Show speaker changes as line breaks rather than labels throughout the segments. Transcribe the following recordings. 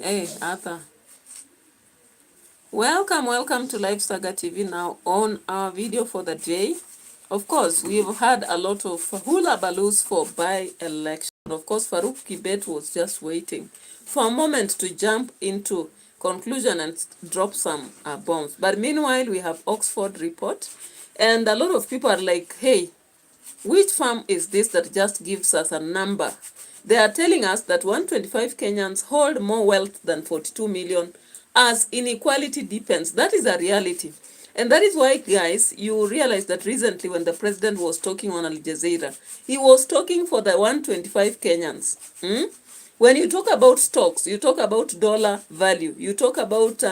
Hey, Arthur. Welcome to Live Saga TV. Now on our video for the day. Of course, we've had a lot of hula baloos for by-election. Of course, Farouk Kibet was just waiting for a moment to jump into conclusion and drop some bombs. But meanwhile, we have Oxford report, and a lot of people are like, hey, which farm is this that just gives us a number? They are telling us that 125 Kenyans hold more wealth than 42 million as inequality deepens. That is a reality. And that is why, guys, you realize that recently when the president was talking on Al Jazeera, he was talking for the 125 Kenyans. When you talk about stocks, you talk about dollar value, you talk about,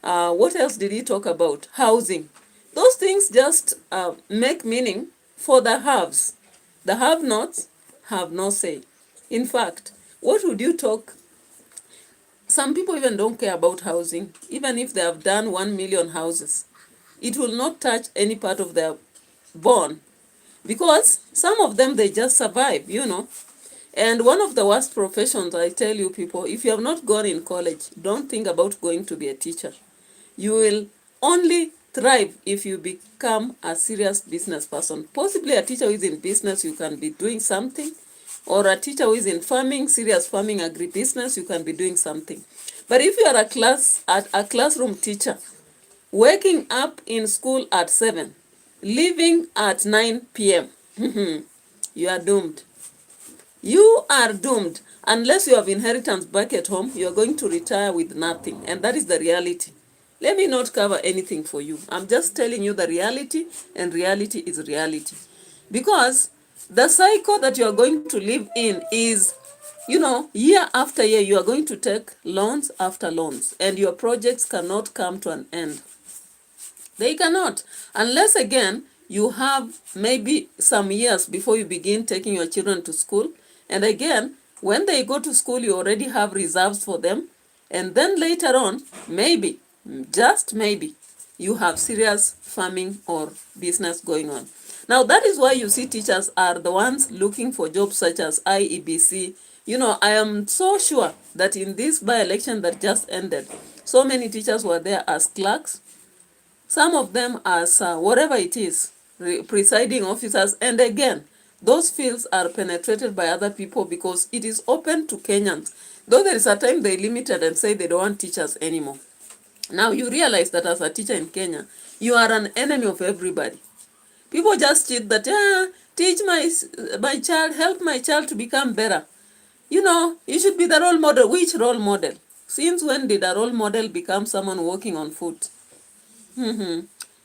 what else did he talk about? Housing. Those things just make meaning for the haves. The have-nots have no say. In fact, what would you talk? Some people even don't care about housing. Even if they have done 1 million houses, it will not touch any part of their bone. Because some of them, they just survive, And one of the worst professions, I tell you people, if you have not gone in college, don't think about going to be a teacher. You will only thrive if you become a serious business person. Possibly a teacher who is in business, you can be doing something. Or a teacher who is in farming, serious farming, agribusiness, you can be doing something. But if you are a classroom teacher, waking up in school at 7, leaving at 9 p.m., you are doomed. You are doomed. Unless you have inheritance back at home, you are going to retire with nothing. And that is the reality. Let me not cover anything for you. I'm just telling you the reality, and reality is reality. Because the cycle that you are going to live in is, year after year, you are going to take loans after loans, and your projects cannot come to an end. They cannot. Unless, again, you have maybe some years before you begin taking your children to school. And again, when they go to school, you already have reserves for them. And then later on, maybe, just maybe, you have serious farming or business going on. Now, that is why you see teachers are the ones looking for jobs such as IEBC. I am so sure that in this by-election that just ended, so many teachers were there as clerks, some of them as whatever it is, presiding officers. And again, those fields are penetrated by other people because it is open to Kenyans. Though there is a time they limited and say they don't want teachers anymore. Now you realize that as a teacher in Kenya, you are an enemy of everybody. People just cheat that, teach my child, help my child to become better. You should be the role model. Which role model? Since when did a role model become someone walking on foot?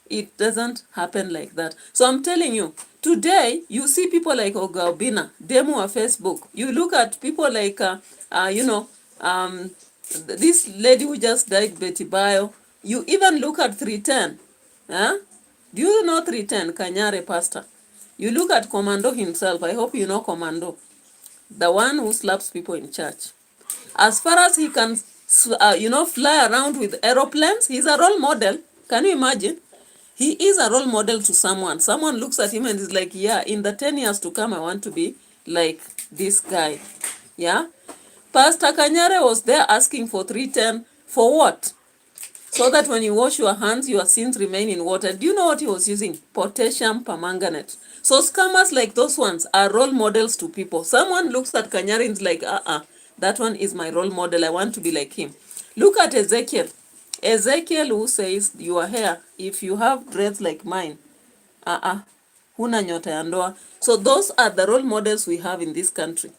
It doesn't happen like that. So I'm telling you, today you see people like Oga Obina, demo on Facebook. You look at people like, this lady who just died, Betty Bayo. You even look at 310. Do you know 310, Kanyare pastor? You look at Commando himself. I hope you know Commando. The one who slaps people in church. As far as he can, fly around with aeroplanes, he's a role model. Can you imagine? He is a role model to someone. Someone looks at him and is like, yeah, in the 10 years to come, I want to be like this guy. Yeah? Pastor Kanyare was there asking for 310 for what? So that when you wash your hands, your sins remain in water. Do you know what he was using? Potassium permanganate. So scammers like those ones are role models to people. Someone looks at Kanyare and is like, that one is my role model. I want to be like him. Look at Ezekiel. Ezekiel who says, your hair, if you have dreads like mine, huna nyota ya ndoa. So those are the role models we have in this country.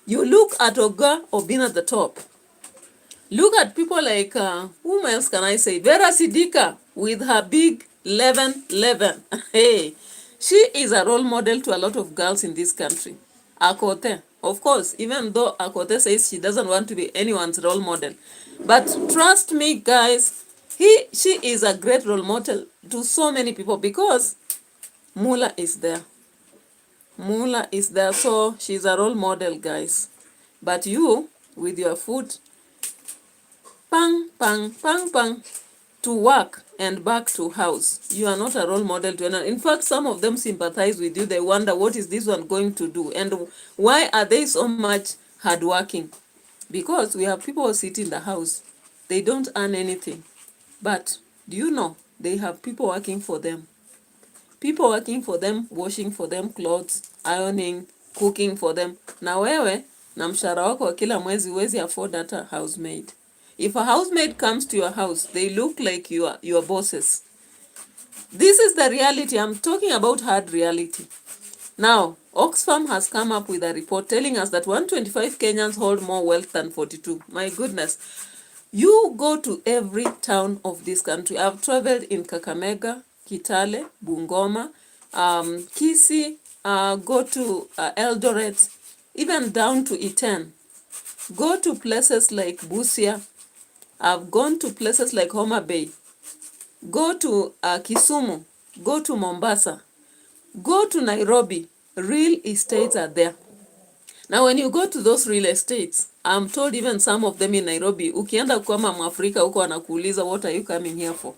You look at Oga Obina at the top. Look at people like, whom else can I say? Vera Sidika with her big 11. Hey, she is a role model to a lot of girls in this country. Akote, of course, even though Akote says she doesn't want to be anyone's role model. But trust me, guys, she is a great role model to so many people because Mula is there. Mula is there, so she's a role model, guys. But you, with your foot, pang, to work and back to house, you are not a role model to anyone. In fact, some of them sympathize with you. They wonder, what is this one going to do? And why are they so much hardworking? Because we have people who sit in the house, they don't earn anything. But do you know they have people working for them? People working for them, washing for them clothes, ironing, cooking for them. Na wewe na mshahara wako wa kila mwezi huwezi afford hata housemaid. If a housemaid comes to your house, they look like your bosses. This is the reality. I'm talking about hard reality. Now, Oxfam has come up with a report telling us that 125 Kenyans hold more wealth than 42. My goodness. You go to every town of this country. I've traveled in Kakamega, Kitale, Bungoma, Kisii, go to Eldoret, even down to Iten. Go to places like Busia. I've gone to places like Homa Bay. Go to Kisumu. Go to Mombasa. Go to Nairobi. Real estates are there. Now when you go to those real estates, I'm told even some of them in Nairobi, ukienda kama Mwafrika huko wanakuuliza, what are you coming here for?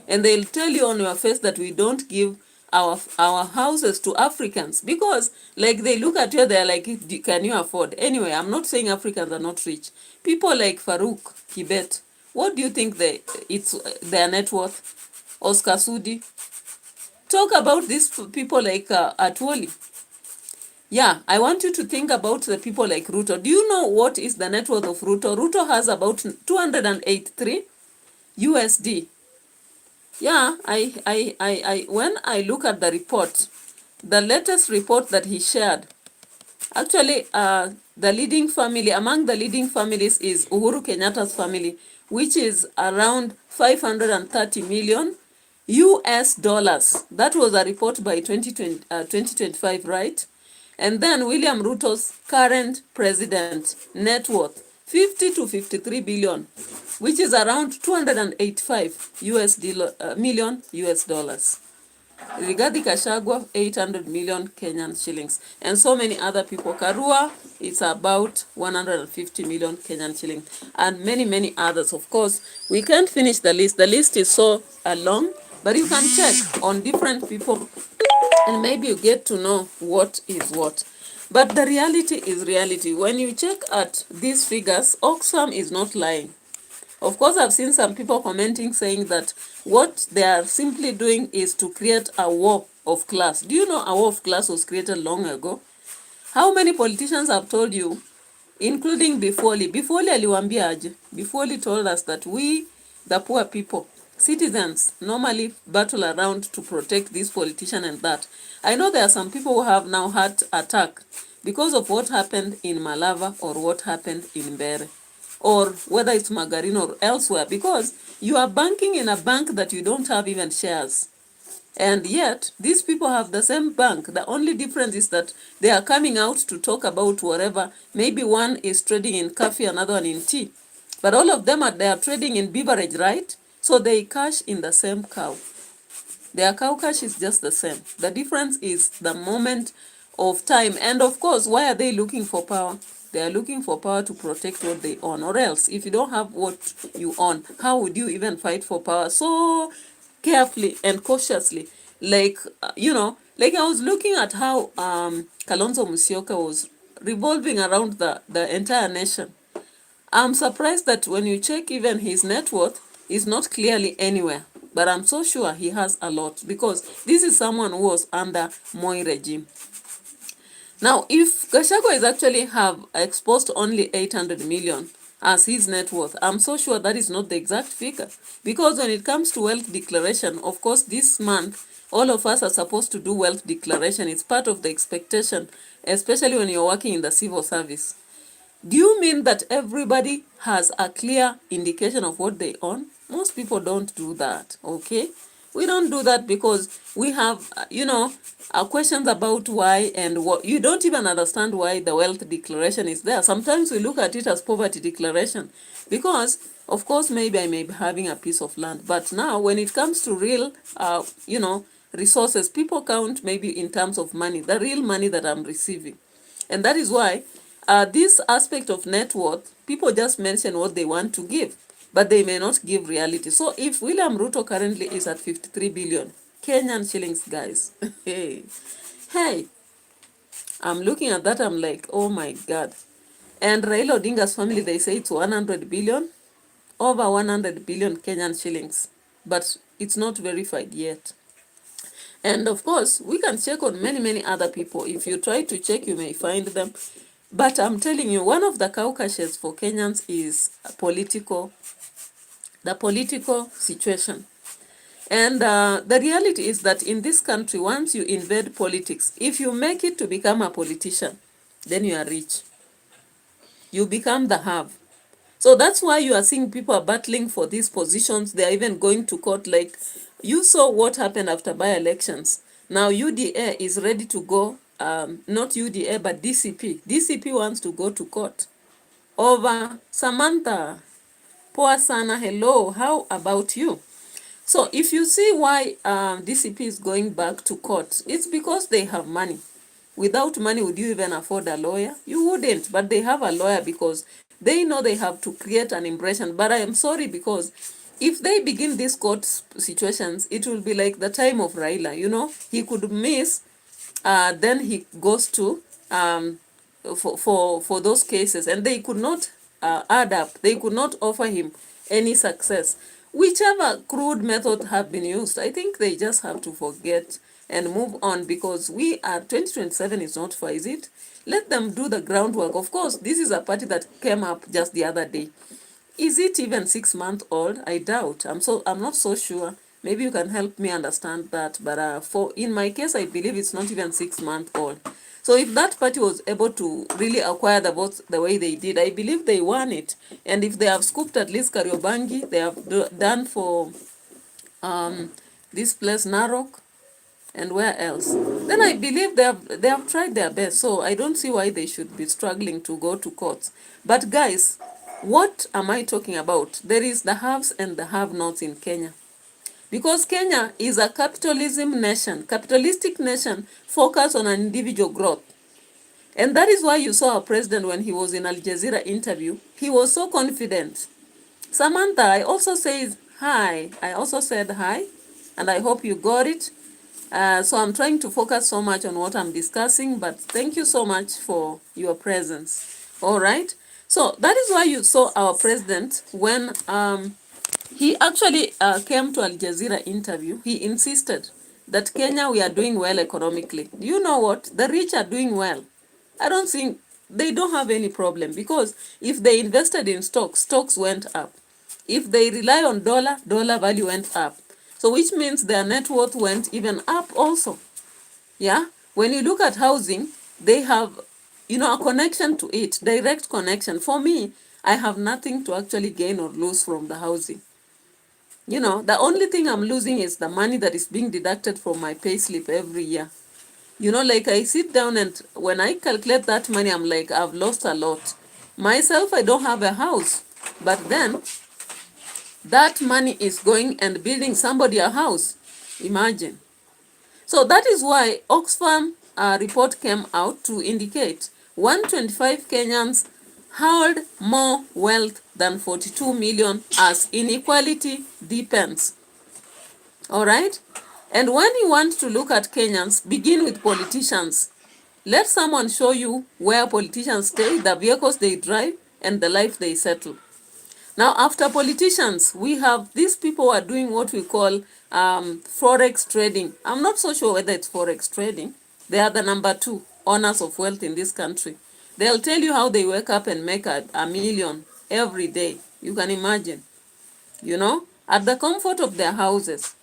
And they'll tell you on your face that we don't give our houses to Africans, because like they look at you, they're like, can you afford? Anyway, I'm not saying Africans are not rich. People like Farouk Kibet, what do you think it's their net worth? Oscar Sudi. Talk about these people like Atwoli. Yeah, I want you to think about the people like Ruto. Do you know what is the net worth of Ruto? Ruto has about 283 USD. Yeah, when I look at the report, the latest report that he shared, actually, the leading family, among the leading families is Uhuru Kenyatta's family, which is around 530 million US dollars. That was a report by 2025, right? And then William Ruto's current president net worth 50 to 53 billion, which is around 285 million US dollars. Rigathi Gachagua 800 million Kenyan shillings, and so many other people. Karua, it's about 150 million Kenyan shillings, and many others. Of course, we can't finish the list. The list is so long, but you can check on different people and maybe you get to know what is what. But the reality is reality. When you check at these figures, Oxfam is not lying. Of course, I've seen some people commenting saying that what they are simply doing is to create a war of class. Do you know a war of class was created long ago? How many politicians have told you, including Bifoli? Bifoli aliwaambia aje? Bifoli told us that we, the poor people, citizens, normally battle around to protect this politician and that. I know there are some people who have now heart attack because of what happened in Malava or what happened in Mbere, or whether it's Magarin or elsewhere, because you are banking in a bank that you don't have even shares. And yet, these people have the same bank. The only difference is that they are coming out to talk about whatever. Maybe one is trading in coffee, another one in tea. But all of them they are trading in beverage, right? So they cash in the same cow. Their cow cash is just the same. The difference is the moment of time. And of course, why are they looking for power? They are looking for power to protect what they own. Or else, if you don't have what you own, how would you even fight for power so carefully and cautiously? Like, like I was looking at how Kalonzo Musyoka was revolving around the entire nation. I'm surprised that when you check even his net worth is not clearly anywhere. But I'm so sure he has a lot, because this is someone who was under Moi regime. Now, if Gachagua is actually have exposed only 800 million as his net worth, I'm so sure that is not the exact figure. Because when it comes to wealth declaration, of course, this month, all of us are supposed to do wealth declaration. It's part of the expectation, especially when you're working in the civil service. Do you mean that everybody has a clear indication of what they own? Most people don't do that, okay? We don't do that because we have, questions about why and what. You don't even understand why the wealth declaration is there. Sometimes we look at it as poverty declaration because, of course, maybe I may be having a piece of land. But now when it comes to real, resources, people count maybe in terms of money, the real money that I'm receiving. And that is why this aspect of net worth, people just mention what they want to give, but they may not give reality. So if William Ruto currently is at 53 billion Kenyan shillings, guys, hey, I'm looking at that, I'm like, oh my God. And Raila Odinga's family, they say it's 100 billion, over 100 billion Kenyan shillings, but it's not verified yet. And of course, we can check on many other people. If you try to check, you may find them. But I'm telling you, one of the caucuses for Kenyans is the political situation. And the reality is that in this country, once you invade politics, if you make it to become a politician, then you are rich. You become the have. So that's why you are seeing people are battling for these positions. They are even going to court. Like, you saw what happened after by-elections. Now UDA is ready to go, not UDA, but DCP. DCP wants to go to court over Samantha. Poor sana, hello, how about you? So if you see why DCP is going back to court, it's because they have money. Without money, would you even afford a lawyer? You wouldn't, but they have a lawyer because they know they have to create an impression. But I am sorry, because if they begin these court situations, it will be like the time of Raila, you know, he could miss, then he goes to, for those cases, and they could not add up. They could not offer him any success. Whichever crude method have been used, I think they just have to forget and move on, because 2027 is not far, is it? Let them do the groundwork. Of course, this is a party that came up just the other day. Is it even 6 months old? I doubt. I'm not so sure. Maybe you can help me understand that. But in my case, I believe it's not even 6 months old. So if that party was able to really acquire the votes the way they did, I believe they won it. And if they have scooped at least Kariobangi, they have done for this place, Narok, and where else, then I believe they have tried their best. So I don't see why they should be struggling to go to courts. But guys, what am I talking about? There is the haves and the have-nots in Kenya. Because Kenya is a capitalistic nation focused on an individual growth. And that is why you saw our president when he was in Al Jazeera interview, he was so confident. Samantha, I also said hi. I also said hi, and I hope you got it. So I'm trying to focus so much on what I'm discussing, but thank you so much for your presence. All right. So that is why you saw our president when he actually came to Al Jazeera interview. He insisted that Kenya, we are doing well economically. You know what? The rich are doing well. I don't think they don't have any problem, because if they invested in stocks went up. If they rely on dollar value went up. So which means their net worth went even up also. Yeah. When you look at housing, they have, a connection to it, direct connection. For me, I have nothing to actually gain or lose from the housing. The only thing I'm losing is the money that is being deducted from my payslip every year. Like I sit down and when I calculate that money, I'm like, I've lost a lot. Myself, I don't have a house. But then, that money is going and building somebody a house. Imagine. So that is why Oxfam report came out to indicate 125 Kenyans hold more wealth than 42 million as inequality deepens. All right? And when you want to look at Kenyans, begin with politicians. Let someone show you where politicians stay, the vehicles they drive, and the life they settle. Now, after politicians, we have these people who are doing what we call forex trading. I'm not so sure whether it's forex trading. They are the number 2 owners of wealth in this country. They'll tell you how they wake up and make a million every day. You can imagine, at the comfort of their houses.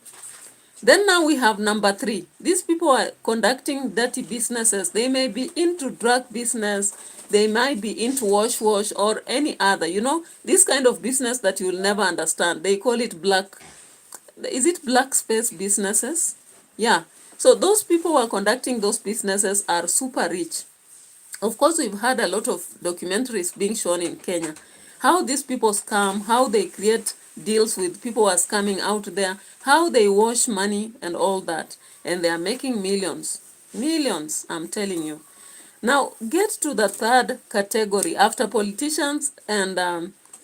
Then now we have number 3. These people are conducting dirty businesses. They may be into drug business. They might be into wash or any other, this kind of business that you'll never understand. They call it is it black space businesses? Yeah. So those people who are conducting those businesses are super rich. Of course, we've had a lot of documentaries being shown in Kenya. How these people scam, how they create deals with people who are scamming out there, how they wash money and all that. And they are making millions. Millions, I'm telling you. Now, get to the third category. After politicians, and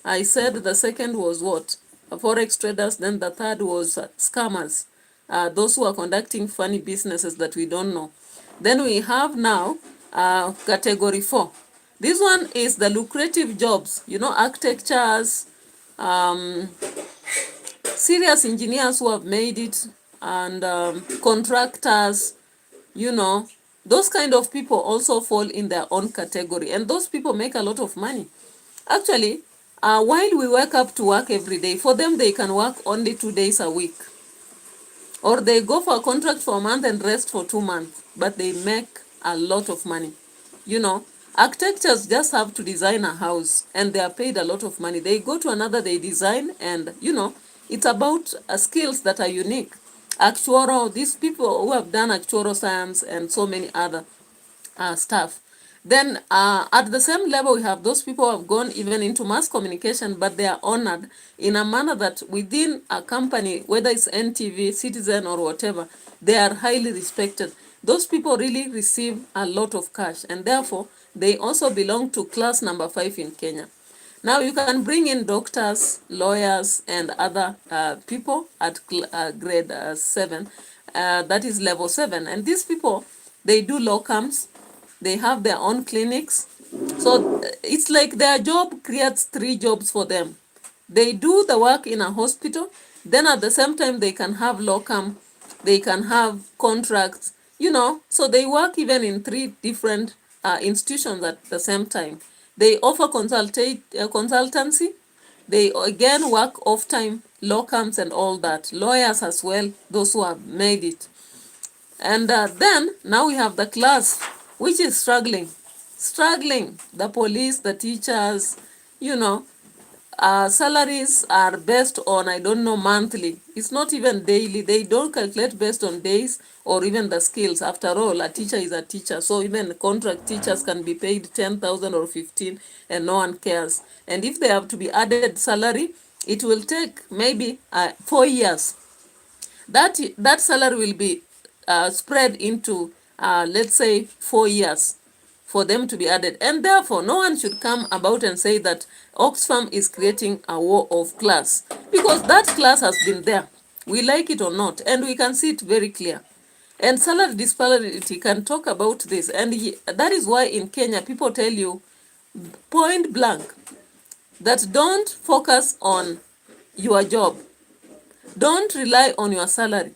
I said the second was what? Forex traders. Then the third was scammers. Those who are conducting funny businesses that we don't know. Then we have now category 4. This one is the lucrative jobs, you know, architectures, serious engineers who have made it, and contractors, you know, those kind of people also fall in their own category, and those people make a lot of money. Actually, while we wake up to work every day, for them they can work only 2 days a week, or they go for a contract for a month and rest for 2 months, but they make a lot of money. You know, architects just have to design a house and they are paid a lot of money. They go to another, they design, and you know, it's about skills that are unique. Actuarial, these people who have done actuarial science and so many other stuff. Then at the same level, we have those people who have gone even into mass communication, but they are honored in a manner that within a company, whether it's NTV, Citizen, or whatever, they are highly respected. Those people really receive a lot of cash, and therefore they also belong to class number 5 in Kenya. Now you can bring in doctors, lawyers, and other people at grade 7, that is level 7. And these people, they do locums, they have their own clinics. So it's like their job creates 3 jobs for them. They do the work in a hospital, then at the same time they can have locum, they can have contracts, you know, so they work even in 3 different institutions at the same time. They offer consultancy, they again work off time, locums and all that, lawyers as well, those who have made it. And then now we have the class which is struggling, the police, the teachers, you know, salaries are based on, I don't know, monthly. It's not even daily. They don't calculate based on days or even the skills. After all, a teacher is a teacher. So even contract teachers can be paid 10,000 or 15 and no one cares. And if they have to be added salary, it will take maybe 4 years. That salary will be spread into, let's say, 4 years for them to be added. And therefore, no one should come about and say that Oxfam is creating a war of class, because that class has been there. We like it or not, and we can see it very clear. And salary disparity can talk about this. And that is why in Kenya, people tell you point blank that don't focus on your job. Don't rely on your salary.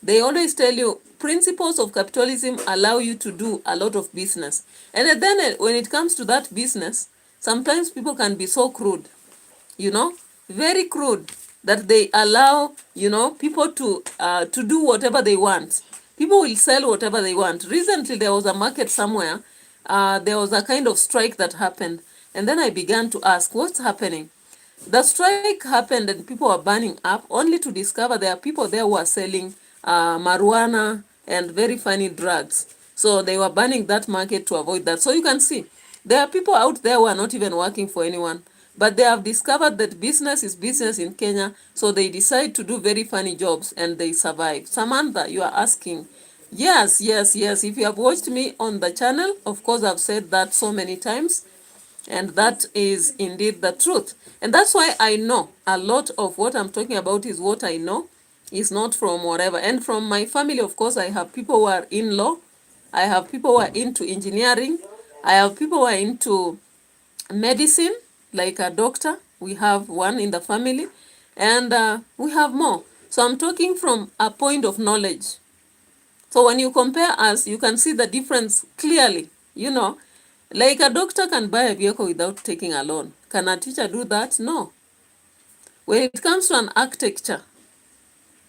They always tell you principles of capitalism allow you to do a lot of business. And then when it comes to that business, sometimes people can be so crude, you know, very crude, that they allow, you know, people to do whatever they want. People will sell whatever they want. Recently, there was a market somewhere. There was a kind of strike that happened. And then I began to ask, what's happening? The strike happened and people were burning up, only to discover there are people there who are selling marijuana and very funny drugs. So they were burning that market to avoid that. So you can see, there are people out there who are not even working for anyone, but they have discovered that business is business in Kenya, so they decide to do very funny jobs and they survive. Samantha, you are asking. Yes. If you have watched me on the channel, of course I've said that so many times. And that is indeed the truth. And that's why I know a lot of what I'm talking about is what I know. Is not from whatever. And from my family, of course, I have people who are in law. I have people who are into engineering. I have people who are into medicine, like a doctor. We have one in the family. And we have more. So I'm talking from a point of knowledge. So when you compare us, you can see the difference clearly, you know. Like a doctor can buy a vehicle without taking a loan. Can a teacher do that? No. When it comes to an architecture,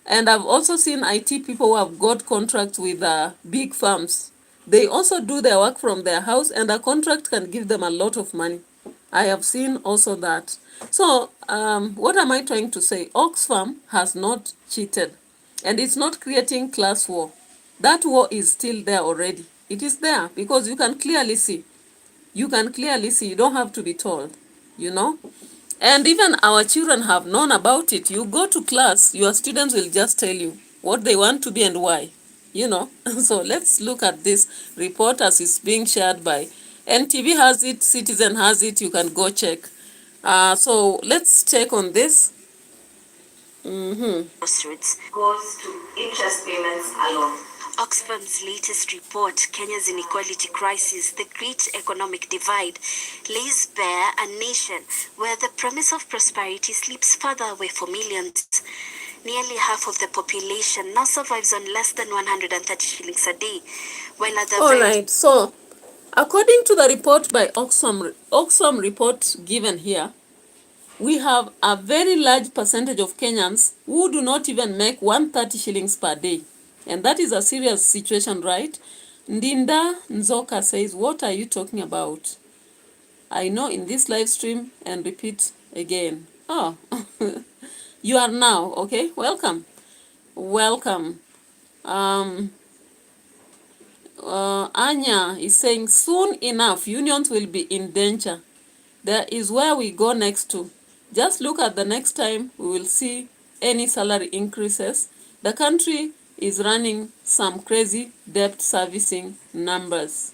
and I've also seen IT people who have got contracts with big firms. They also do their work from their house, and a contract can give them a lot of money. I have seen also that. So what am I trying to say? Oxfam has not cheated, and it's not creating class war. That war is still there already. It is there because you can clearly see. You can clearly see. You don't have to be told, you know. And even our children have known about it. You go to class, your students will just tell you what they want to be and why, you know. So let's look at this report as it's being shared by NTV has it, Citizen has it, you can go check. So let's check on this.
Goes to interest payments alone. Oxfam's latest report, Kenya's Inequality Crisis, the Great Economic Divide, lays bare a nation where the promise of prosperity slips further away for millions. Nearly half of the population now survives on less than 130 shillings a day, while other
All right, so according to the report by Oxfam report given here, we have a very large percentage of Kenyans who do not even make 130 shillings per day. And that is a serious situation, right? Ndinda Nzoka says, what are you talking about? I know in this live stream and repeat again. Oh, you are now, okay? Welcome. Welcome. Anya is saying, soon enough, unions will be in danger. There is where we go next to. Just look at the next time we will see any salary increases. The country is running some crazy debt servicing numbers.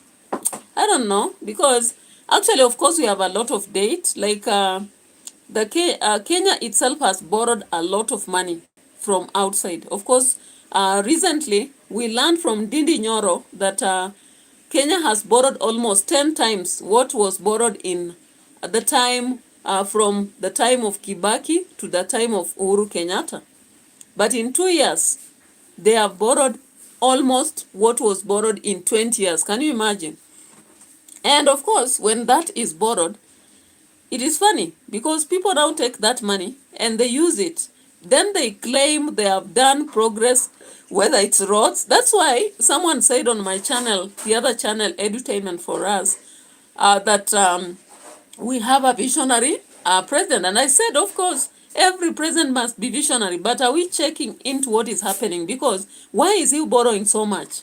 I don't know, because actually, of course, we have a lot of debt. Like Kenya itself has borrowed a lot of money from outside. Of course, recently we learned from Dindi Nyoro that Kenya has borrowed almost 10 times what was borrowed in the time from the time of Kibaki to the time of Uhuru Kenyatta. But in 2 years, they have borrowed almost what was borrowed in 20 years. Can you imagine? And of course, when that is borrowed, it is funny because people now take that money and they use it. Then they claim they have done progress, whether it's roads. That's why someone said on my channel, the other channel, Edutainment for Us, that we have a visionary president. And I said, of course, every president must be visionary. But are we checking into what is happening? Because why is he borrowing so much?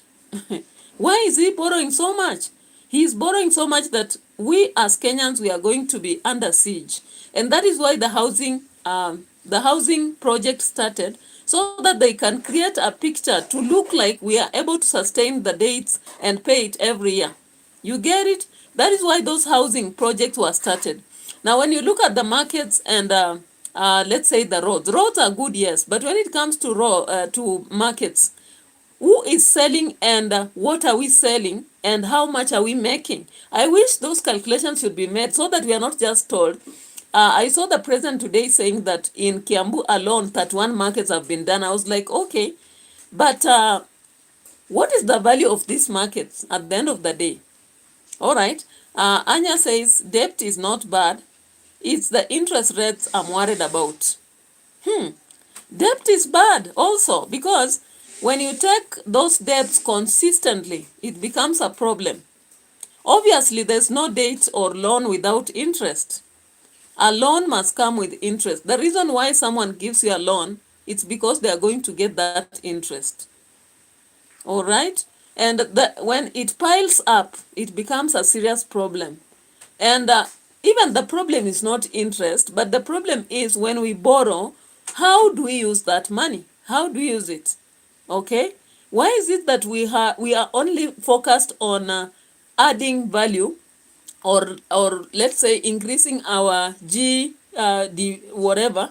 Why is he borrowing so much? He is borrowing so much that we as Kenyans, we are going to be under siege. And that is why the housing project started, so that they can create a picture to look like we are able to sustain the dates and pay it every year. You get it? That is why those housing projects were started. Now, when you look at the markets and let's say the roads are good, yes, but when it comes to markets, who is selling and what are we selling and how much are we making? I wish those calculations should be made so that we are not just told. I saw the president today saying that in Kiambu alone, 31 markets have been done. I was like, okay, but what is the value of these markets at the end of the day? All right. Anya says, debt is not bad. It's the interest rates I'm worried about. Debt is bad also, because when you take those debts consistently, it becomes a problem. Obviously, there's no debt or loan without interest. A loan must come with interest. The reason why someone gives you a loan, it's because they are going to get that interest. All right? And when it piles up, it becomes a serious problem. And even the problem is not interest, but the problem is when we borrow, how do we use that money? How do we use it? Okay? Why is it that we are only focused on adding value, or let's say increasing our whatever,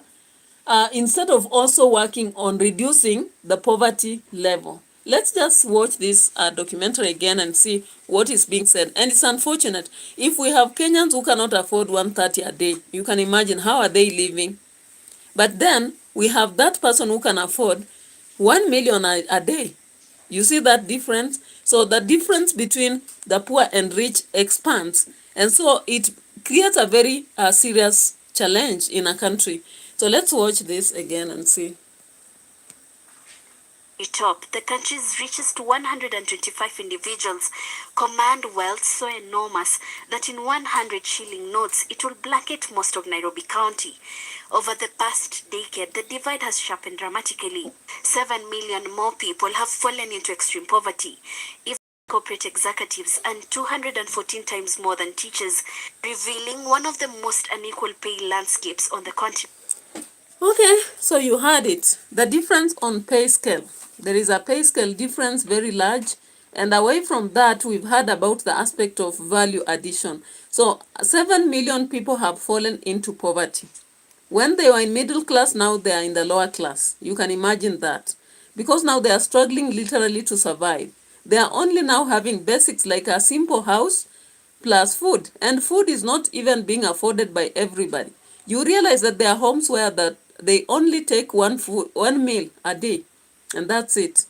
instead of also working on reducing the poverty level? Let's just watch this documentary again and see what is being said. And it's unfortunate. If we have Kenyans who cannot afford 130 a day, you can imagine how are they living. But then we have that person who can afford 1 million a day. You see that difference? So the difference between the poor and rich expands. And so it creates a very serious challenge in a country. So let's watch this again and see.
Top, the country's richest 125 individuals command wealth so enormous that in 100 shilling notes, it will blanket most of Nairobi County. Over the past decade, the divide has sharpened dramatically. 7 million more people have fallen into extreme poverty. Even corporate executives and 214 times more than teachers, revealing one of the most unequal pay landscapes on the continent.
Okay, so you heard it. The difference on pay scale. There is a pay scale difference, very large. And away from that, we've heard about the aspect of value addition. So 7 million people have fallen into poverty. When they were in middle class, now they are in the lower class. You can imagine that. because now they are struggling literally to survive. They are only now having basics like a simple house plus food, and food is not even being afforded by everybody. You realize that there are homes where that they only take one meal a day, and that's it.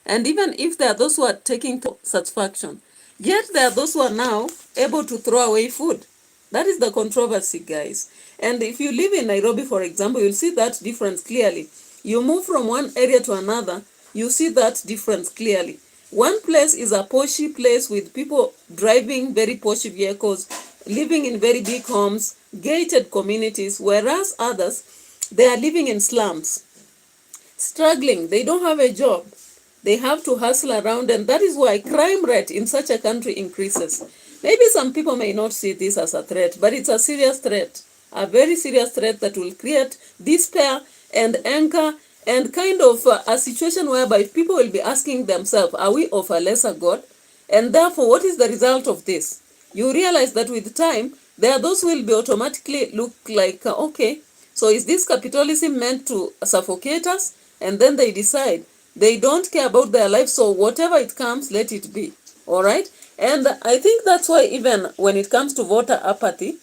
And even if there are those who are taking satisfaction, yet there are those who are now able to throw away food. That is the controversy, guys. And if you live in Nairobi, for example, you'll see that difference clearly. You move from one area to another, you see that difference clearly. One place is a poshy place with people driving very poshy vehicles, living in very big homes, gated communities, whereas others, they are living in slums, struggling. They don't have a job. They have to hustle around, and that is why crime rate in such a country increases. Maybe some people may not see this as a threat, but it's a serious threat, a very serious threat that will create despair and anger and kind of a situation whereby people will be asking themselves, are we of a lesser God? And therefore, what is the result of this? You realize that with time, there are those who will be automatically look like, okay, so is this capitalism meant to suffocate us? And then they decide they don't care about their life, so whatever it comes, let it be. All right? And I think that's why even when it comes to voter apathy,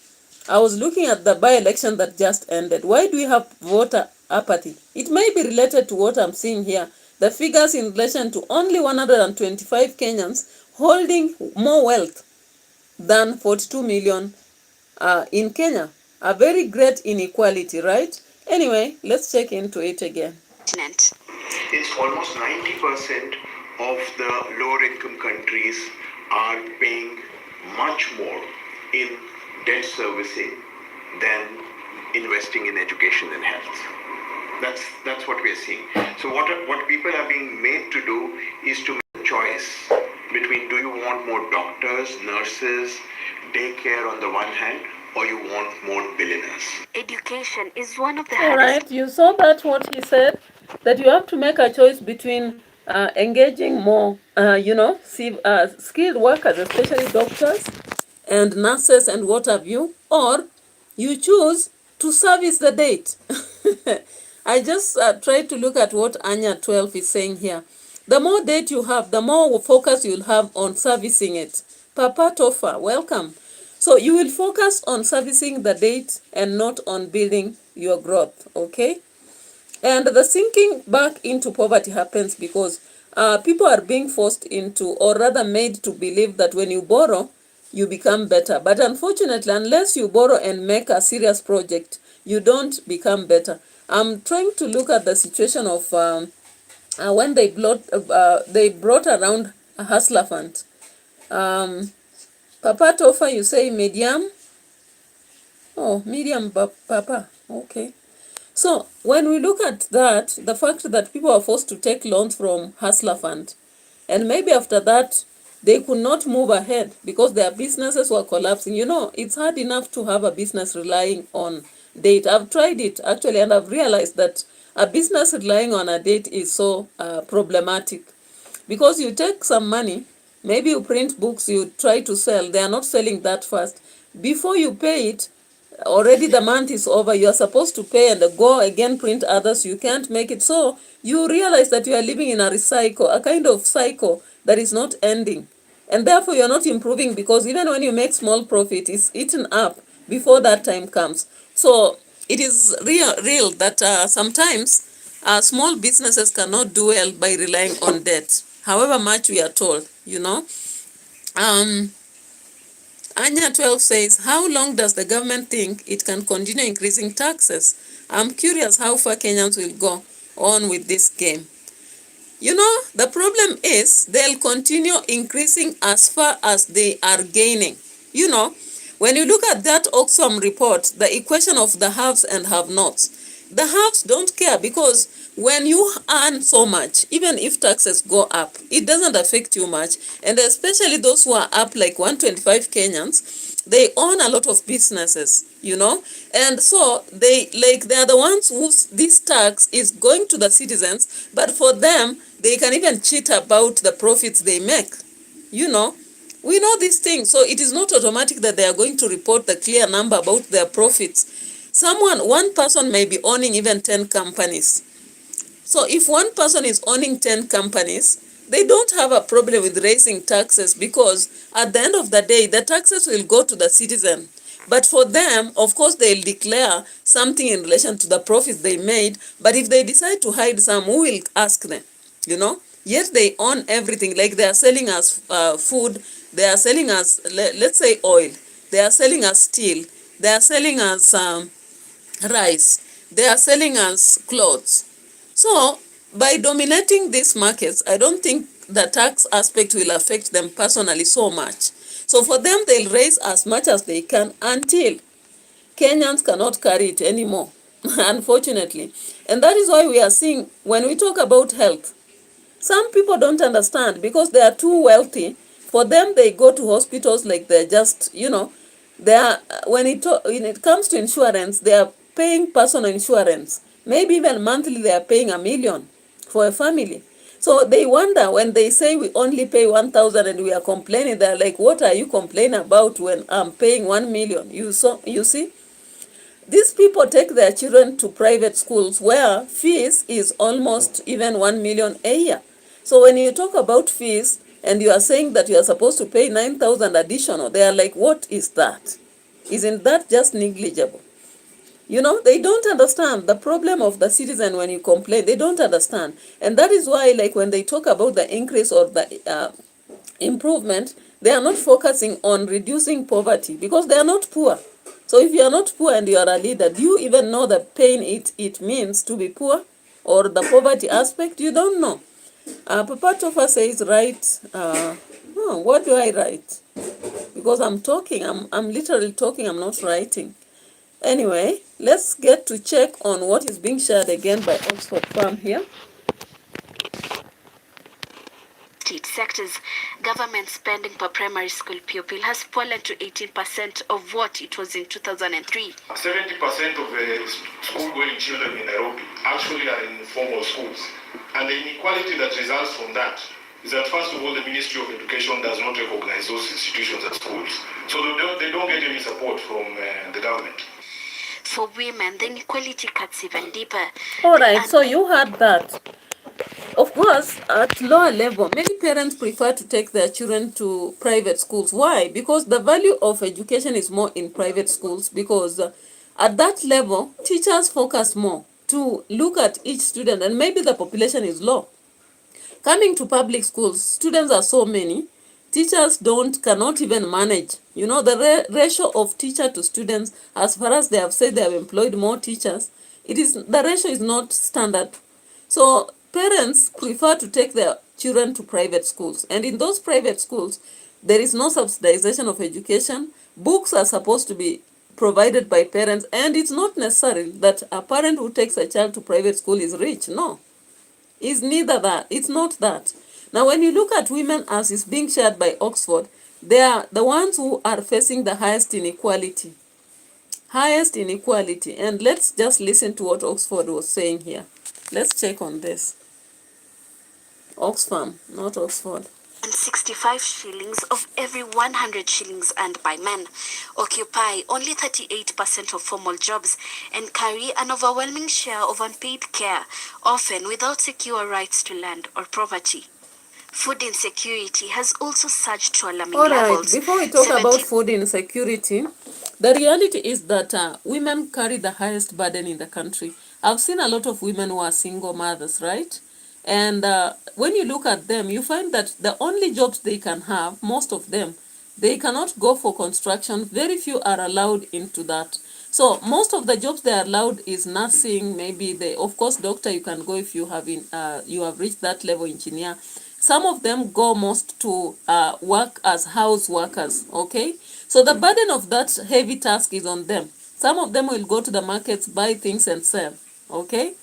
I was looking at the by-election that just ended. Why do we have voter apathy? It may be related to what I'm seeing here. The figures in relation to only 125 Kenyans holding more wealth than 42 million in Kenya. A very great inequality, right? Anyway, let's check into it again.
It's almost 90% of the lower income countries are paying much more in debt servicing than investing in education and health. That's what we're seeing. So what people are being made to do is to make a choice between, do you want more doctors, nurses, daycare on the one hand, or you want more billionaires?
Education is one of the
All right, you saw that what he said, that you have to make a choice between engaging more, skilled workers, especially doctors and nurses and what have you, or you choose to service the date. I just tried to look at what Anya 12 is saying here. The more date you have, the more focus you'll have on servicing it. Papa Tofa, welcome. So you will focus on servicing the date and not on building your growth, okay? And the sinking back into poverty happens because people are being forced into, or rather made to believe that when you borrow, you become better. But unfortunately, unless you borrow and make a serious project, you don't become better. I'm trying to look at the situation of when they brought around a hustler fund. Papa Tofa, you say medium? Oh, medium papa. Okay. So when we look at that, the fact that people are forced to take loans from Hustler Fund, and maybe after that, they could not move ahead because their businesses were collapsing. You know, it's hard enough to have a business relying on date. I've tried it actually, and I've realized that a business relying on a date is so problematic because you take some money, maybe you print books, you try to sell, they are not selling that fast. Before you pay it, already the month is over, you are supposed to pay and go again print others, you can't make it. So you realize that you are living in a kind of cycle that is not ending, and therefore you're not improving because even when you make small profit, it's eaten up before that time comes. So it is real that sometimes small businesses cannot do well by relying on debt, however much we are told, you know. Anya 12 says, how long does the government think it can continue increasing taxes? I'm curious how far Kenyans will go on with this game. You know, the problem is they'll continue increasing as far as they are gaining. You know, when you look at that Oxfam report, the equation of the haves and have-nots, the haves don't care because when you earn so much, even if taxes go up, it doesn't affect you much. And especially those who are up like 125 Kenyans, they own a lot of businesses, you know. And so they are the ones whose this tax is going to the citizens, but for them, they can even cheat about the profits they make, you know. We know these things, so it is not automatic that they are going to report the clear number about their profits. One person may be owning even 10 companies. So if one person is owning 10 companies, they don't have a problem with raising taxes, because at the end of the day, the taxes will go to the citizen. But for them, of course, they'll declare something in relation to the profits they made. But if they decide to hide some, who will ask them? You know? Yet they own everything. Like they are selling us food, they are selling us, let's say, oil, they are selling us steel, they are selling us rice, they are selling us clothes. So by dominating these markets, I don't think the tax aspect will affect them personally so much. So for them, they'll raise as much as they can until Kenyans cannot carry it anymore, unfortunately. And that is why we are seeing, when we talk about health, some people don't understand, because they are too wealthy. For them, they go to hospitals like they're just, they are, when it comes to insurance, they are paying personal insurance. Maybe even monthly they are paying 1 million for a family. So they wonder when they say we only pay 1,000 and we are complaining, they're like, what are you complaining about when I'm paying 1 million? You see? These people take their children to private schools where fees is almost even 1 million a year. So when you talk about fees and you are saying that you are supposed to pay 9,000 additional, they are like, what is that? Isn't that just negligible? They don't understand the problem of the citizen. When you complain, they don't understand. And that is why, like, when they talk about the increase or the improvement, they are not focusing on reducing poverty, because they are not poor. So if you are not poor and you are a leader, do you even know the pain it means to be poor, or the poverty aspect? You don't know. Papa Tofa says, write. What do I write? Because I'm talking. I'm literally talking. I'm not writing. Anyway, let's get to check on what is being shared again by Oxford Farm here.
State sectors, government spending per primary school pupil has fallen to 18% of what it was in 2003.
70% of the school-going children in Nairobi actually are in formal schools. And the inequality that results from that is that, first of all, the Ministry of Education does not recognize those institutions as schools. So they don't get any support from the government.
For women, the inequality cuts even deeper.
All right, so you heard that. Of course, at lower level, many parents prefer to take their children to private schools. Why? Because the value of education is more in private schools, because at that level, teachers focus more to look at each student, and maybe the population is low. Coming to public schools, students are so many, teachers cannot even manage. The ratio of teacher to students, as far as they have said they have employed more teachers, the ratio is not standard. So parents prefer to take their children to private schools. And in those private schools, there is no subsidization of education. Books are supposed to be provided by parents. And it's not necessary that a parent who takes a child to private school is rich. No. It's neither that. It's not that. Now, when you look at women, as is being shared by Oxford, they are the ones who are facing the highest inequality. Highest inequality. And let's just listen to what Oxford was saying here. Let's check on this. Oxfam, not Oxford.
And 65 shillings of every 100 shillings earned by men occupy only 38% of formal jobs and carry an overwhelming share of unpaid care, often without secure rights to land or property. Food insecurity has also surged to alarming levels.
Before we talk about food insecurity, the reality is that women carry the highest burden in the country. I've seen a lot of women who are single mothers, right? And when you look at them, you find that the only jobs they can have, most of them, they cannot go for construction. Very few are allowed into that. So most of the jobs they are allowed is nursing, maybe of course, doctor, you can go if you have reached that level, engineer. Some of them go most to work as house workers, okay? So the burden of that heavy task is on them. Some of them will go to the markets, buy things and sell, okay?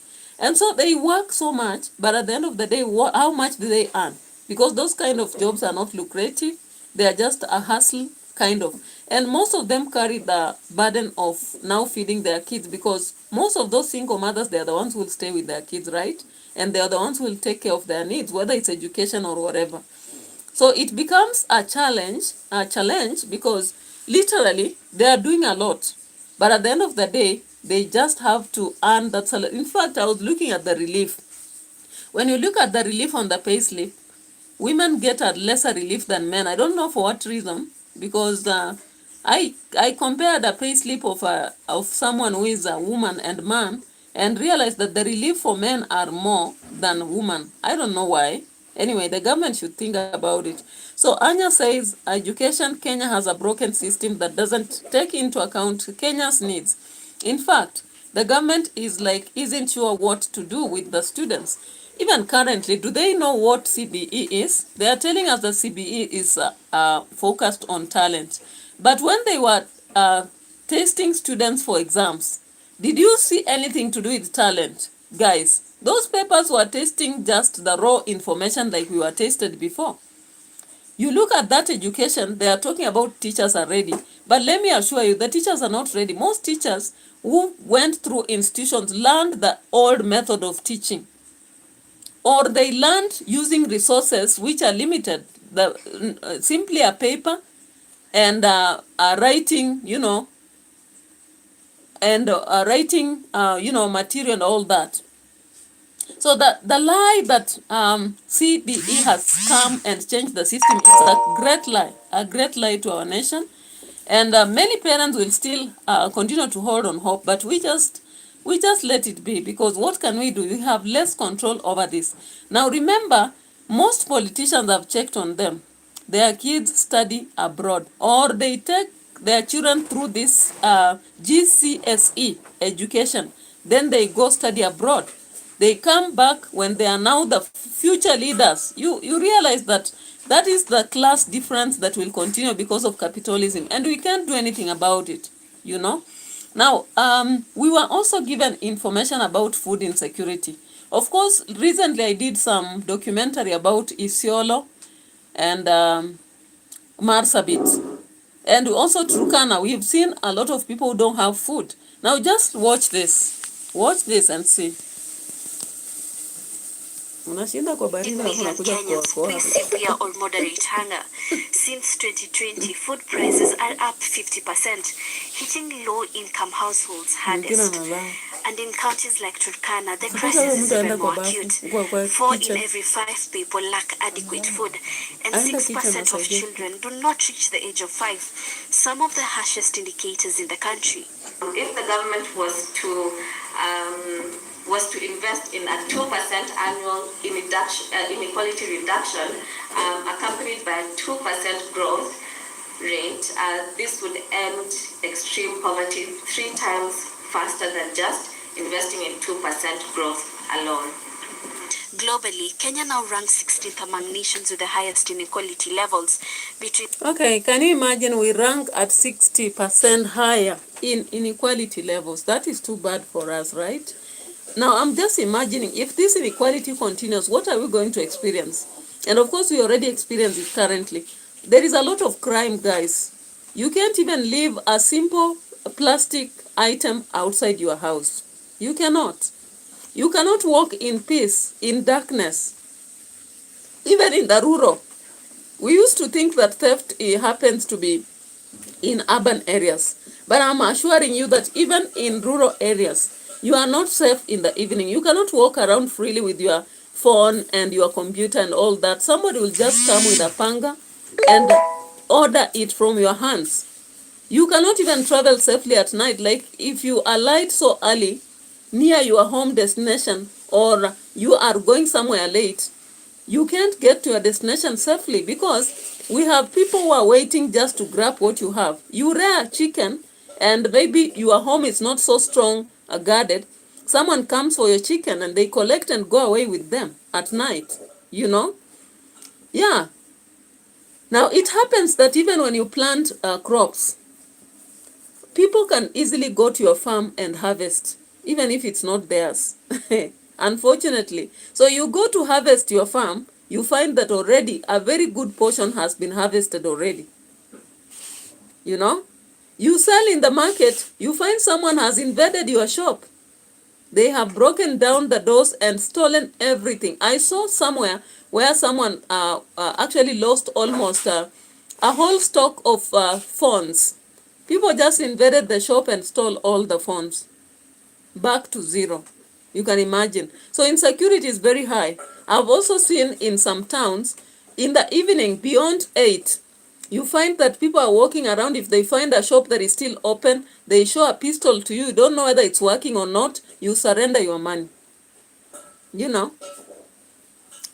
And so they work so much, but at the end of the day, how much do they earn? Because those kind of jobs are not lucrative. They are just a hustle, kind of. And most of them carry the burden of now feeding their kids, because most of those single mothers, they are the ones who will stay with their kids, right? And they are the ones who will take care of their needs, whether it's education or whatever. So it becomes a challenge because literally they are doing a lot. But at the end of the day, they just have to earn that salary. In fact, I was looking at the relief. When you look at the relief on the payslip, women get a lesser relief than men. I don't know for what reason, because I compared a payslip of someone who is a woman and man, and realized that the relief for men are more than women. I don't know why. Anyway, the government should think about it. So Anya says, education, Kenya has a broken system that doesn't take into account Kenya's needs. In fact, the government isn't sure what to do with the students. Even currently, do they know what CBE is? They are telling us that CBE is focused on talent. But when they were testing students for exams, did you see anything to do with talent? Guys, those papers were testing just the raw information like we were tested before. You look at that education, they are talking about teachers are ready. But let me assure you, the teachers are not ready. Most teachers who went through institutions learned the old method of teaching. Or they learned using resources which are limited. Simply a paper and writing, and writing, material and all that. So the lie that CBE has come and changed the system is a great lie to our nation. And many parents will still continue to hold on hope, but we just let it be, because what can we do? We have less control over this. Now remember, most politicians have checked on them. Their kids study abroad, or they take their children through this GCSE education. Then they go study abroad. They come back when they are now the future leaders. You realize that is the class difference that will continue because of capitalism, and we can't do anything about it, Now, we were also given information about food insecurity. Of course, recently I did some documentary about Isiolo and Marsabit. And also Turkana. We've seen a lot of people who don't have food. Now just watch this. Watch this and see.
10 million Kenyans face severe or moderate hunger. Since 2020, food prices are up 50%, hitting low-income households hardest. And in counties like Turkana, the crisis is even more acute. 4 in every 5 people lack adequate food, and 6% of children do not reach the age of 5, some of the harshest indicators in the country.
If the government was to invest in a 2% annual inequality reduction, accompanied by a 2% growth rate, this would end extreme poverty 3 times faster than just investing in 2% growth alone.
Globally, Kenya now ranks 16th among nations with the highest inequality levels between...
Okay, can you imagine we rank at 60% higher in inequality levels? That is too bad for us, right? Now, I'm just imagining, if this inequality continues, what are we going to experience? And of course, we already experience it currently. There is a lot of crime, guys. You can't even leave a simple plastic item outside your house. You cannot. You cannot walk in peace, in darkness. Even in the rural. We used to think that theft happens to be in urban areas. But I'm assuring you that even in rural areas, you are not safe in the evening. You cannot walk around freely with your phone and your computer and all that. Somebody will just come with a panga and order it from your hands. You cannot even travel safely at night. Like if you alight so early near your home destination, or you are going somewhere late, you can't get to your destination safely, because we have people who are waiting just to grab what you have. You rear chicken and maybe your home is not so strong guarded. Someone comes for your chicken and they collect and go away with them at night, Yeah. Now, it happens that even when you plant crops, people can easily go to your farm and harvest, even if it's not theirs, unfortunately. So you go to harvest your farm, you find that already a very good portion has been harvested already. You sell in the market, you find someone has invaded your shop. They have broken down the doors and stolen everything. I saw somewhere where someone actually lost almost a whole stock of phones. People just invaded the shop and stole all the phones. Back to zero. You can imagine. So insecurity is very high. I've also seen in some towns, in the evening, beyond 8, you find that people are walking around. If they find a shop that is still open, they show a pistol to you. You don't know whether it's working or not. You surrender your money. You know.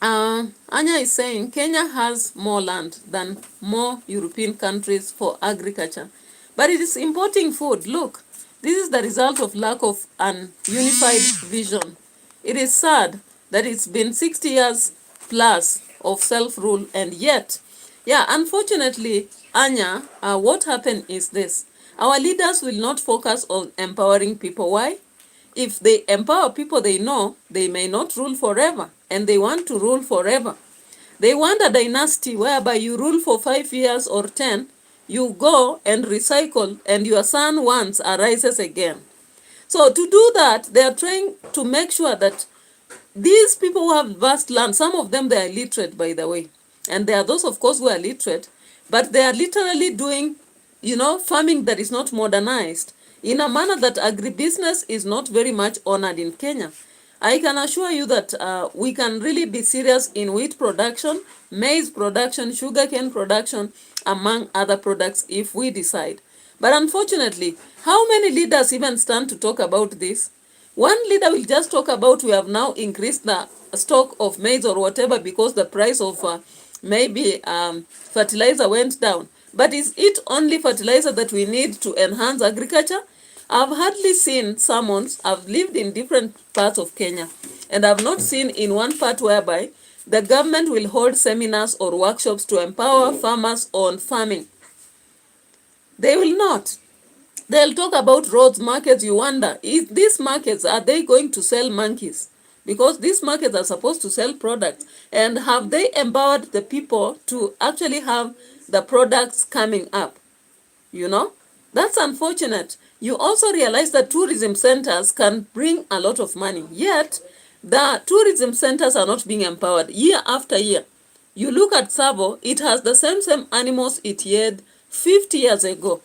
Anya is saying Kenya has more land than more European countries for agriculture, but it is importing food. Look, this is the result of lack of an unified vision. It is sad that it's been 60 years plus of self-rule, and yet, yeah, unfortunately, Anya, what happened is this. Our leaders will not focus on empowering people. Why? If they empower people, they know they may not rule forever, and they want to rule forever. They want a dynasty whereby you rule for 5 years or 10, you go and recycle, and your son once arises again. So to do that, they are trying to make sure that these people who have vast land, some of them, they are literate, by the way. And there are those, of course, who are literate, but they are literally doing, farming that is not modernized in a manner that agribusiness is not very much honored in Kenya. I can assure you that we can really be serious in wheat production, maize production, sugarcane production, among other products if we decide. But unfortunately, how many leaders even stand to talk about this? One leader will just talk about we have now increased the stock of maize or whatever because the price of maybe fertilizer went down. But is it only fertilizer that we need to enhance agriculture? I've hardly seen sermons. I've lived in different parts of Kenya, and I've not seen in one part whereby the government will hold seminars or workshops to empower farmers on farming. They will not. They'll talk about roads, markets. You wonder, is these markets, are they going to sell monkeys? Because these markets are supposed to sell products. And have they empowered the people to actually have the products coming up? That's unfortunate. You also realize that tourism centers can bring a lot of money. Yet, the tourism centers are not being empowered year after year. You look at Savo, it has the same animals it had 50 years ago.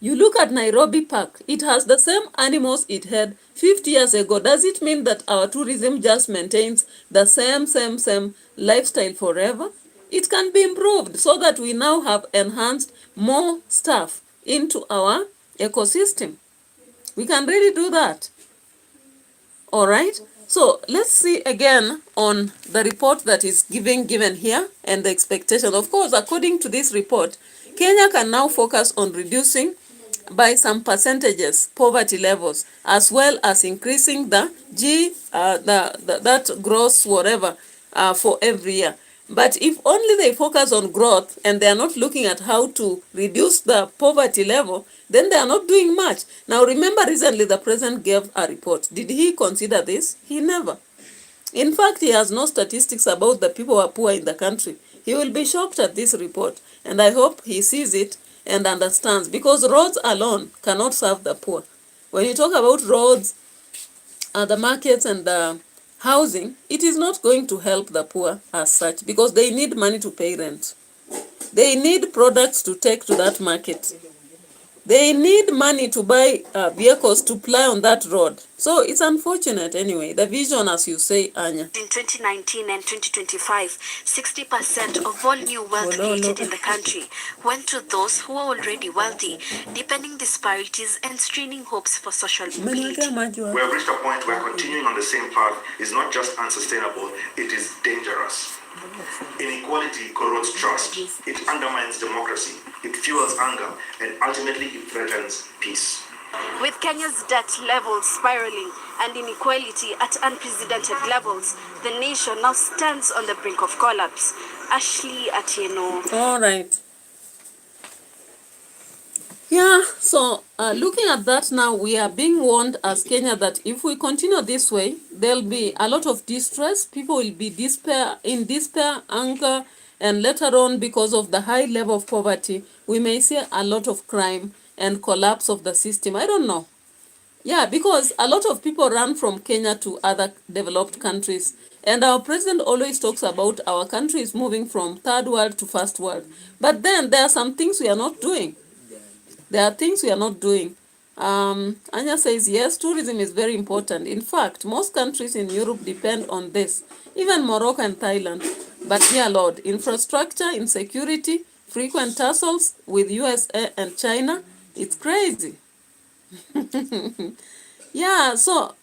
You look at Nairobi Park, it has the same animals it had 50 years ago. Does it mean that our tourism just maintains the same lifestyle forever? It can be improved so that we now have enhanced more stuff into our ecosystem. We can really do that. All right. So let's see again on the report that is given here and the expectation. Of course, according to this report, Kenya can now focus on reducing by some percentages poverty levels, as well as increasing the that gross whatever for every year. But if only they focus on growth and they are not looking at how to reduce the poverty level, then they are not doing much. Now remember, recently the president gave a report. Did he consider this? He never. In fact, he has no statistics about the people who are poor in the country. He will be shocked at this report, and I hope he sees it and understands, because roads alone cannot serve the poor. When you talk about roads, the markets and the housing, it is not going to help the poor as such, because they need money to pay rent. They need products to take to that market. They need money to buy vehicles to ply on that road. So it's unfortunate anyway, the vision, as you say, Anya.
In 2019 and 2025, 60% of all new wealth created in the country went to those who are already wealthy, deepening disparities and straining hopes for social mobility.
We have reached a point where continuing on the same path is not just unsustainable, it is dangerous. Inequality corrodes trust, it undermines democracy, it fuels anger, and ultimately it threatens peace.
With Kenya's debt levels spiraling and inequality at unprecedented levels, the nation now stands on the brink of collapse. Ashley Atieno.
All right. Yeah, so looking at that now, we are being warned as Kenya that if we continue this way, there'll be a lot of distress. People will be in despair, anger, and later on, because of the high level of poverty, we may see a lot of crime and collapse of the system. I don't know. Yeah, because a lot of people run from Kenya to other developed countries. And our president always talks about our country is moving from third world to first world. But then there are some things we are not doing. There are things we are not doing. Anya says, yes, tourism is very important. In fact, most countries in Europe depend on this, even Morocco and Thailand. But dear Lord, infrastructure, insecurity, frequent tussles with USA and China, it's crazy. Yeah, so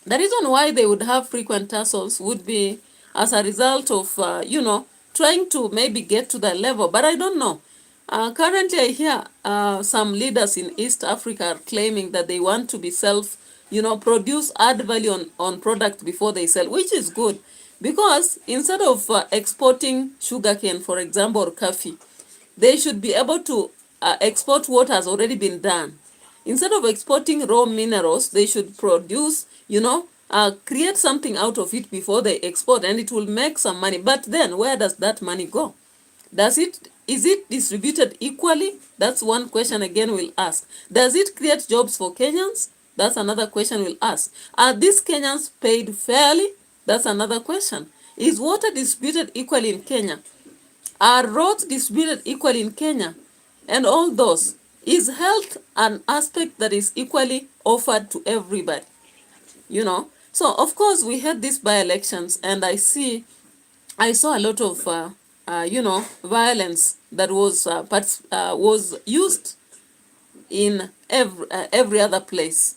the reason why they would have frequent tussles would be as a result of, trying to maybe get to that level. But I don't know. Currently, I hear some leaders in East Africa are claiming that they want to be produce, add value on product before they sell, which is good. Because instead of exporting sugarcane, for example, or coffee, they should be able to export what has already been done. Instead of exporting raw minerals, they should produce, create something out of it before they export, and it will make some money. But then, where does that money go? Is it distributed equally? That's one question again we'll ask. Does it create jobs for Kenyans? That's another question we'll ask. Are these Kenyans paid fairly? That's another question. Is water distributed equally in Kenya? Are roads distributed equally in Kenya? And all those. Is health an aspect that is equally offered to everybody? So of course we had these by-elections, and I saw a lot of violence that was used in every other place.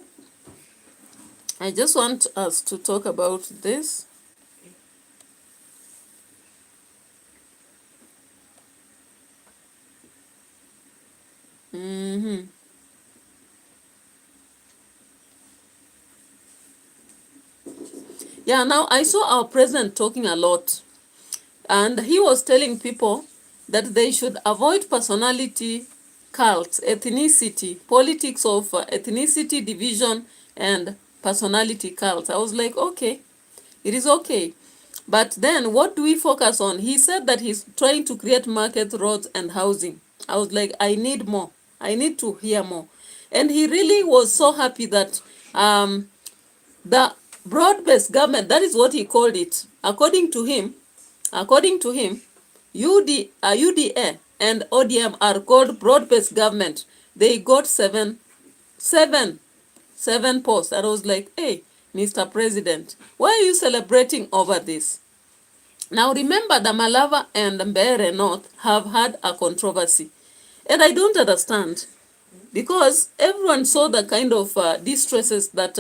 I just want us to talk about this. Yeah, now I saw our president talking a lot, and he was telling people that they should avoid personality cults, ethnicity, politics of ethnicity, division, and personality cults. I was like, okay, it is okay. But then what do we focus on? He said that he's trying to create market, roads, and housing. I was like, I need more. I need to hear more. And he really was so happy that the broad-based government, that is what he called it. According to him, UDA and ODM are called broad-based government. They got seven posts. And I was like, hey, Mr. President, why are you celebrating over this? Now remember, the Malava and Mbeere North have had a controversy. And I don't understand, because everyone saw the kind of distresses that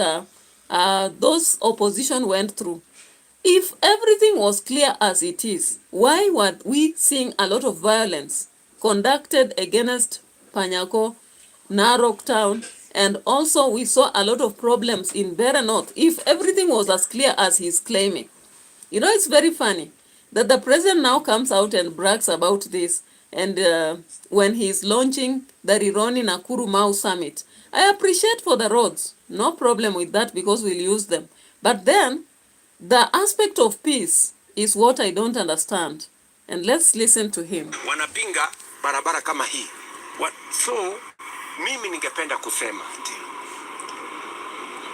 those opposition went through. If everything was clear as it is, why were we seeing a lot of violence conducted against Panyako, Narok town, and also we saw a lot of problems in Mbeere North, if everything was as clear as he's claiming? It's very funny that the president now comes out and brags about this, and when he's launching the Rironi Nakuru Mau Summit. I appreciate for the roads, no problem with that, because we'll use them. But then, the aspect of peace is what I don't understand. And let's listen to him.
Wanapinga barabara kama hii. So, mimi ningependa kusema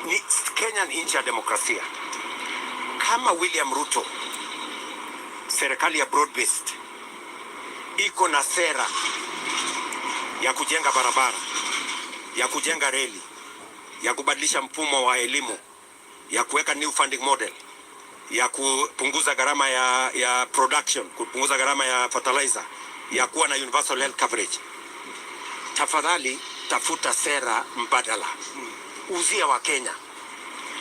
ni Kenya ni nchi ya demokrasia. Kama William Ruto, serikali ya broad-based, iko na sera ya kujenga barabara, ya kujenga reli, ya kubadilisha mfumo wa elimu, ya kuweka new funding model, ya kupunguza gharama ya production, kupunguza gharama ya fertilizer, ya kuwa na universal health coverage. Tafadhali tafuta sera mbadala, uzia wa Kenya.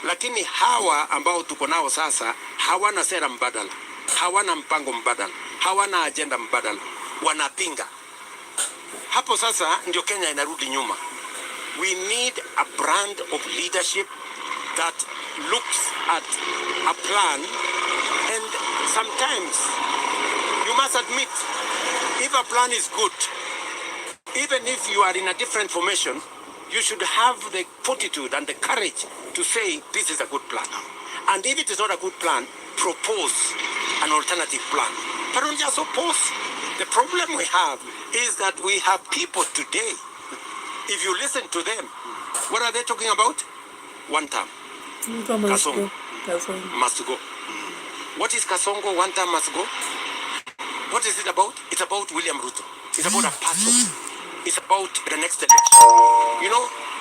Lakini hawa ambao tuko nao sasa hawana sera mbadala, hawana mpango mbadala, hawana agenda mbadala, wanapinga. Hapo sasa ndio Kenya inarudi nyuma. We need a brand of leadership that looks at a plan, and sometimes you must admit, if a plan is good, even if you are in a different formation, you should have the fortitude and the courage to say this is a good plan. And if it is not a good plan, propose an alternative plan. But don't just oppose. The problem we have is that we have people today, if you listen to them, what are they talking about? One term. Kasongo must go. What is Kasongo? One term must go. What is it about? It's about William Ruto. It's about a person. It's about the next election.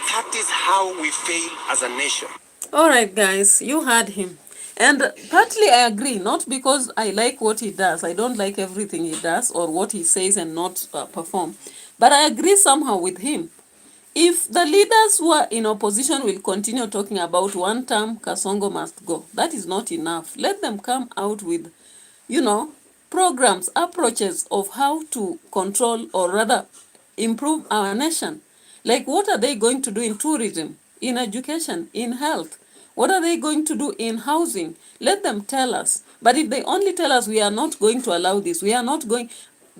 That is how we fail as a nation.
All right, guys, you heard him. And partly I agree, not because I like what he does. I don't like everything he does or what he says and not perform. But I agree somehow with him. If the leaders who are in opposition will continue talking about one term, Kasongo must go, that is not enough. Let them come out with, you know, programs, approaches of how to control or rather improve our nation. Like, what are they going to do in tourism, in education, in health? What are they going to do in housing? Let them tell us. But if they only tell us we are not going to allow this, we are not going,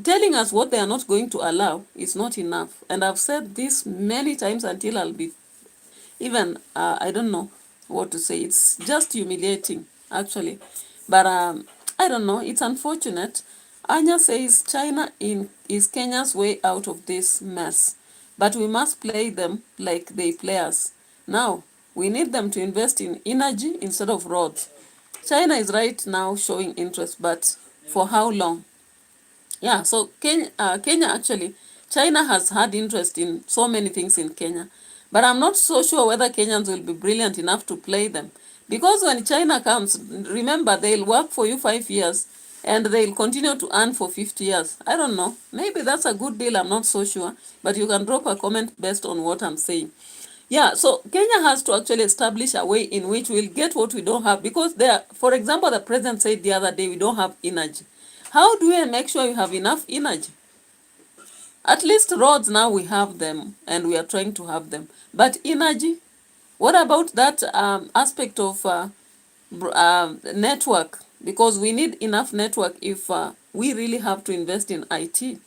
telling us what they are not going to allow is not enough. And I've said this many times until I'll be even, I don't know what to say. It's just humiliating, actually. But I don't know. It's unfortunate. Anya says China is Kenya's way out of this mess. But we must play them like they play us. Now, we need them to invest in energy instead of roads. China is right now showing interest, but for how long? Yeah, so Kenya actually, China has had interest in so many things in Kenya. But I'm not so sure whether Kenyans will be brilliant enough to play them. Because when China comes, remember, they'll work for you 5 years and they'll continue to earn for 50 years. I don't know. Maybe that's a good deal. I'm not so sure. But you can drop a comment based on what I'm saying. Yeah, so Kenya has to actually establish a way in which we'll get what we don't have. Because there, for example, the president said the other day, we don't have energy. How do we make sure you have enough energy? At least roads now we have them and we are trying to have them. But energy, what about that aspect of network? Because we need enough network if we really have to invest in IT.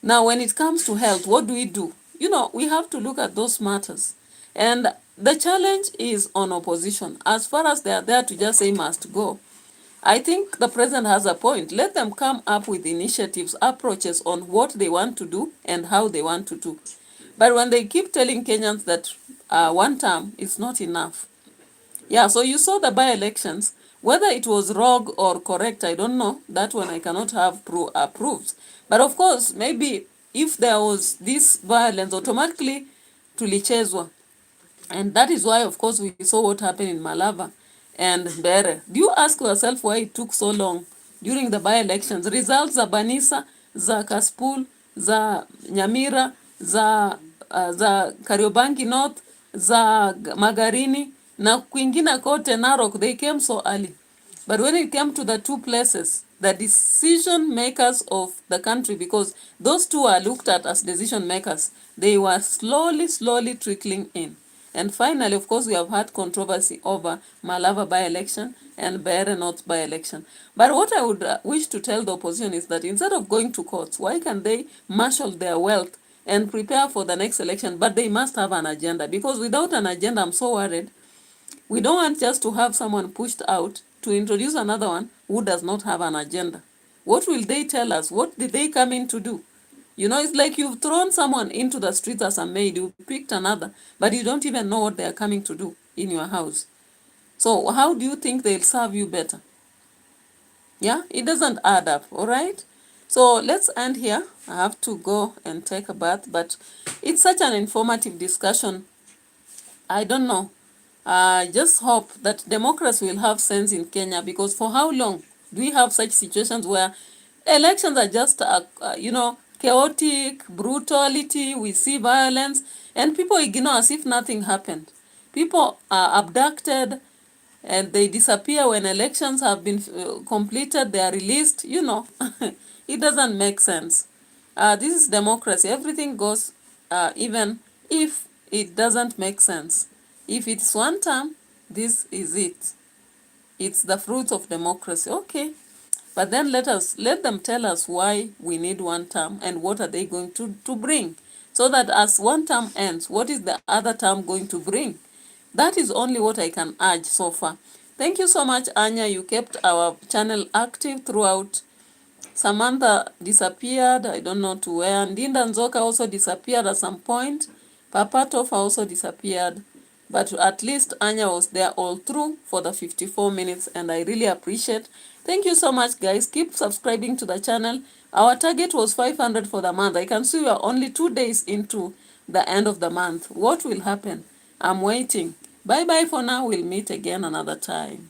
Now, when it comes to health, what do? You know, we have to look at those matters. And the challenge is on opposition. As far as they are there to just say must go, I think the president has a point. Let them come up with initiatives, approaches on what they want to do and how they want to do. But when they keep telling Kenyans that one term is not enough. Yeah, so you saw the by-elections. Whether it was wrong or correct, I don't know. That one I cannot have approved. But of course, maybe if there was this violence, automatically tulichezwa. And that is why, of course, we saw what happened in Malava and Bere. Do you ask yourself why it took so long during the by-elections? Results za Banisa, za Kaspul, za Nyamira, za Kariobangi North, za Magarini, na kwingine kote Narok, they came so early. But when it came to the two places, the decision makers of the country, because those two are looked at as decision makers, they were slowly trickling in. And finally, of course, we have had controversy over Malava by-election and Bere North by-election. But what I would wish to tell the opposition is that instead of going to courts, why can they marshal their wealth and prepare for the next election? But they must have an agenda, because without an agenda, I'm so worried. We don't want just to have someone pushed out to introduce another one who does not have an agenda. What will they tell us? What did they come in to do? You know, it's like you've thrown someone into the streets as a maid, you picked another, but you don't even know what they are coming to do in your house. So how do you think they'll serve you better? Yeah, it doesn't add up, all right? So let's end here. I have to go and take a bath, but it's such an informative discussion. I don't know. I just hope that democracy will have sense in Kenya, because for how long do we have such situations where elections are just, you know, chaotic, brutality, we see violence, and people ignore as if nothing happened. People are abducted and they disappear when elections have been completed, they are released, you know. It doesn't make sense. This is democracy. Everything goes, even if it doesn't make sense. If it's one term, this is it. It's the fruit of democracy. Okay. But then let them tell us why we need one term and what are they going to bring. So that as one term ends, what is the other term going to bring? That is only what I can urge so far. Thank you so much, Anya. You kept our channel active throughout. Samantha disappeared. I don't know to where. Ndinda Nzoka also disappeared at some point. Papa Tofa also disappeared. But at least Anya was there all through for the 54 minutes, and I really appreciate. Thank you so much, guys. Keep subscribing to the channel. Our target was 500 for the month. I can see we are only 2 days into the end of the month. What will happen? I'm waiting. Bye bye for now. We'll meet again another time.